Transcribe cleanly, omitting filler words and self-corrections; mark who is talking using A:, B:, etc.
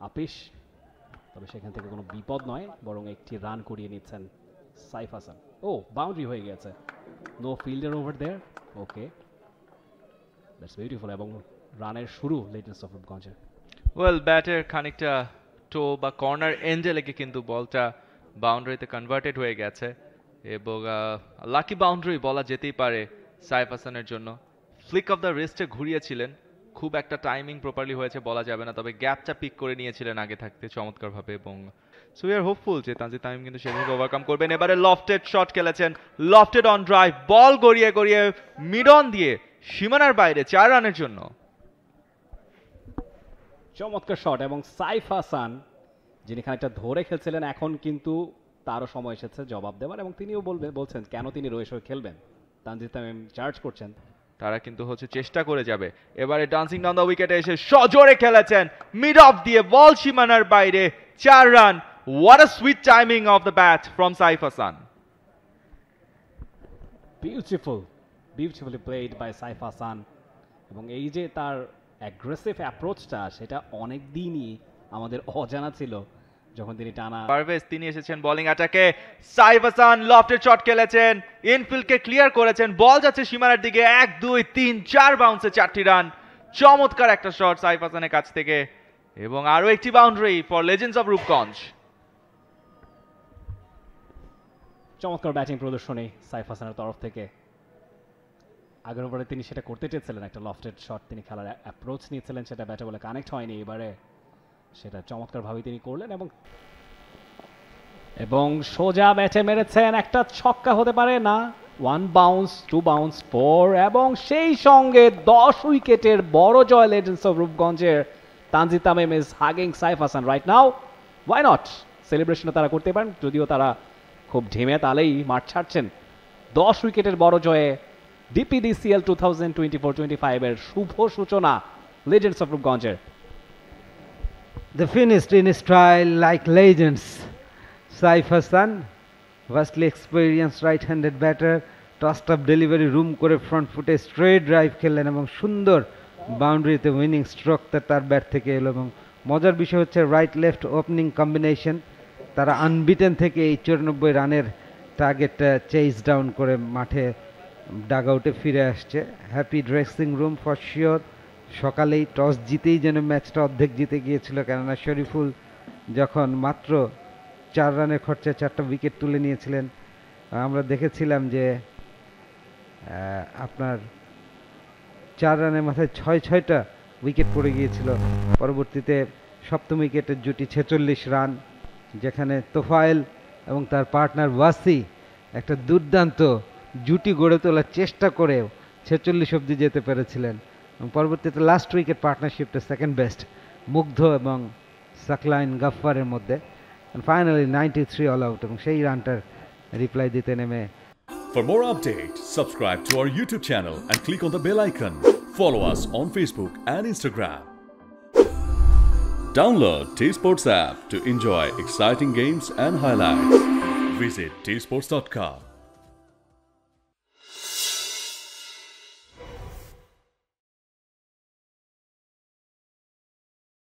A: আপিস, তবে সেখান থেকে কোনো বিপদ নয়, বরং একটি রান করিয়ে নিচ্ছেন সাইফ হাসান। ও, বাউন্ডারি হয়ে গেছে, no fielder over there. Okay, that's beautiful, এবং রানের শুরু লেজেন্ডস অফ রূপগঞ্জের।
B: ওয়েল, ব্যাটের খানিকটা টো বা কর্নার এন্ডে লেগে কিন্তু বলটা বাউন্ডারিতে কনভার্টেড হয়ে গেছে, এবং লাকি বাউন্ডারি বলা যেতেই পারে সাইফ হাসানের জন্য। ফ্লিক অফ দ্য রিস্টে ঘুরিয়েছিলেন, খুব একটা টাইমিং প্রপারলি হয়েছে বলা যাবে না, তবে গ্যাপটা পিক করে নিয়েছিলেন আগে থাকতে চমৎকারভাবে, এবং সো উই আর হোপফুল যে তানজিদ তামিম কিন্তু সেটাকে ওভারকাম করবেন। এবারে লফটেড শট খেলেছেন, লফটেড অন ড্রাইভ, বল গড়িয়ে গড়িয়ে মিড অন দিয়ে সীমানার বাইরে 4 রানের জন্য।
A: চমৎকার শট, এবং সাইফ হাসান যিনি খানিকটা ধরে খেলছিলেন, এখন কিন্তু তারও সময় এসেছে জবাব দেওয়ার, এবং তিনিও বলছেন কেন তিনি রয়েছে খেলবেন। তানজিদ তামিম চার্জ করছেন,
B: তারা কিন্তু চেষ্টা করে যাবে। এবারে ডান্সিং ডাউন দ্য উইকেটে এসে সজোরে খেলেছেন, মিড অফ দিয়ে বল সীমানার বাইরে, 4 রান। What a sweet timing of the bat from Saif Hasan.
A: Beautifully played by Saif Hasan, এবং এই যে তার অ্যাগ্রেসিভ অ্যাপ্রোচটা, সেটা অনেক দিনই আমাদের অজানা ছিল যখন তিনি টানা।
B: পারভেজ তিনি এসেছেন বোলিং অ্যাটাকে, সাইফ হাসান লফটেড শট খেলেছেন, ইনফিল্ডকে ক্লিয়ার করেছেন, বল যাচ্ছে সীমানার দিকে, 1 2 3 4 বাউন্সে 4টি রান। চমৎকার একটা শট সাইফ হাসানের কাছ থেকে, এবং আরো একটি boundary for legends of Rupganj.
A: চমৎকার ব্যাটিং প্রদর্শনী সাইফ হাসানের তরফ থেকে। আগের ওভারে তিনি সেটা করতে চেয়েছিলেন, একটা লফটেড শট তিনি খেলার অ্যাপ্রোচ নিয়েছিলেন, সেটা ব্যাটে বলে কানেক্ট হয়নি। এবারে সেটা চমৎকারভাবে তিনি করলেন, এবং সোজা ব্যাটে মেরেছেন, একটা ছক্কা হতে পারে না। 1 বাউন্স, 2 বাউন্স, 4, এবং সেই সঙ্গে 10 উইকেটের বড় জয় লেজেন্ডস অফ রূপগঞ্জের। Tanzid Tamim is hugging Saif Hasan right now. Why not, সেলিব্রেশনও তারা করতে পারেন, যদিও তারা খুব ঢেমে তালেই মাঠ ছাড়ছেন। 10 উইকেটের বড় জয়ে ডিপিডিসিএল 2024-25 এর শুভ সূচনা লেজেন্ডস অফ রূপগঞ্জের।
C: They finished in style like legends. Saif Hassan, vastly experienced right-handed batter, tossed up delivery room করে ফ্রন্ট ফুটে স্ট্রেট ড্রাইভ খেললেন, এবং সুন্দর বাউন্ডারিতে উইনিং স্ট্রোকটা তার ব্যাট থেকে এলো। এবং মজার বিষয় হচ্ছে রাইট লেফট ওপেনিং কম্বিনেশন, তারা আনবিটেন থেকে এই 94 রানের টার্গেটটা চেজ ডাউন করে মাঠে ডাগ আউটে ফিরে আসছে। Happy dressing room for sure. সকালেই টস জিতেই যেন ম্যাচটা অর্ধেক জিতে গিয়েছিল, কেননা শরীফুল যখন মাত্র 4 রানের খরচায় 4টা উইকেট তুলে নিয়েছিলেন। আমরা দেখেছিলাম যে আপনার 4 রানের মাথায় 6টা উইকেট পড়ে গিয়েছিল। পরবর্তীতে সপ্তম উইকেটের জুটি 46 রান, যেখানে তোফায়েল এবং তার পার্টনার ওয়াসি একটা দুর্দান্ত জুটি গড়ে তোলার চেষ্টা করেও 46 অবধি যেতে পেরেছিলেন, এবং পরবর্তীতে লাস্ট উইকেট পার্টনারশিপটা সেকেন্ড বেস্ট মুগ্ধ এবং সাকলাইন গাফফারের মধ্যে, ফাইনালি 93 অল আউট, এবং সেই রানটার রিপ্লাই দিতে নেমে।
D: For more updates, subscribe to our YouTube channel and click on the bell icon. Follow us on Facebook and Instagram. Download T-Sports app to enjoy exciting games and highlights. Visit tsports.com.